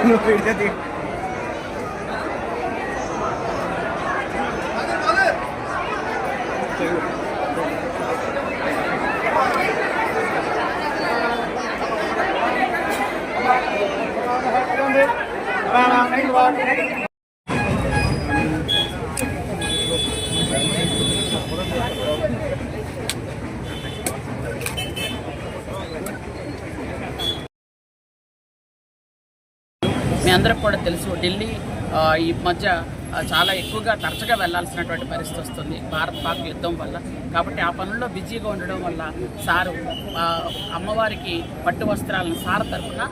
మీ అందరికి కూడా తెలుసు, ఢిల్లీ ఈ మధ్య చాలా ఎక్కువగా తరచుగా వెళ్లాల్సినటువంటి పరిస్థితి వస్తుంది భారత్ పాక్ యుద్ధం వల్ల. కాబట్టి ఆ పనుల్లో బిజీగా ఉండడం వల్ల సారు అమ్మవారికి పట్టు వస్త్రాలను సార్ తరఫున,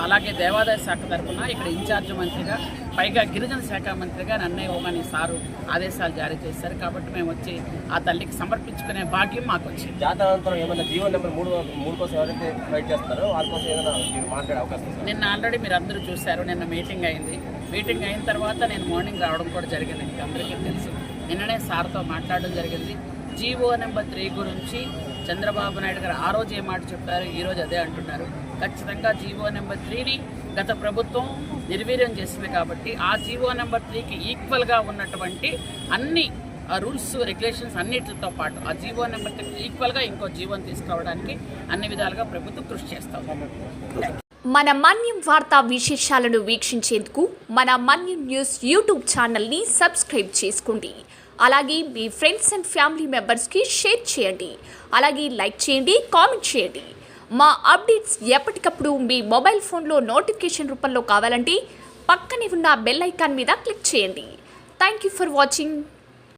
అలాగే దేవాదాయ శాఖ తరఫున ఇక్కడ ఇన్ఛార్జ్ మంత్రిగా, పైగా గిరిజన శాఖ మంత్రిగా నన్నే ఇవ్వమని సారు ఆదేశాలు జారీ చేశారు. కాబట్టి మేము వచ్చి ఆ తల్లికి సమర్పించుకునే భాగ్యం మాకు వచ్చింది. జాతర ఏమైనా జీవో నెంబర్ 3 కోసం ఎవరైతే ఫైట్ చేస్తారో వాళ్ళ కోసం ఏదైనా మాట్లాడే అవకాశం? నిన్న ఆల్రెడీ మీరు అందరూ చూశారు, నిన్న మీటింగ్ అయింది. మీటింగ్ అయిన తర్వాత నేను మార్నింగ్ రావడం కూడా జరిగింది. మీకు అందరికీ తెలుసు, నిన్ననే సార్తో మాట్లాడడం జరిగింది. జీవో నెంబర్ 3 గురించి చంద్రబాబు నాయుడు గారు ఆ రోజు ఏ మాట చెప్పారు, ఈరోజు అదే అంటున్నారు. ఖచ్చితంగా జీవో నెంబర్ 3ని గత ప్రభుత్వం నిర్వీర్యం చేసింది. కాబట్టి ఆ జీవో నెంబర్ 3కి ఈక్వల్గా ఉన్నటువంటి అన్ని రూల్స్ రెగ్యులేషన్స్ అన్నిటితో పాటు ఆ జీవో నెంబర్ 3కి ఈక్వల్గా ఇంకో జీవోని తీసుకురావడానికి అన్ని విధాలుగా ప్రభుత్వం కృషి చేస్తాం. మన మన్యం వార్తా విశేషాలను వీక్షించేందుకు మన మన్యం న్యూస్ యూట్యూబ్ ఛానల్ని సబ్స్క్రైబ్ చేసుకోండి. అలాగే మీ ఫ్రెండ్స్ అండ్ ఫ్యామిలీ మెంబర్స్కి షేర్ చేయండి. అలాగే లైక్ చేయండి, కామెంట్ చేయండి. మా అప్డేట్స్ ఎప్పటికప్పుడు మీ మొబైల్ ఫోన్లో నోటిఫికేషన్ రూపంలో కావాలంటే పక్కనే ఉన్న బెల్ ఐకాన్ మీద క్లిక్ చేయండి. Thank you for watching.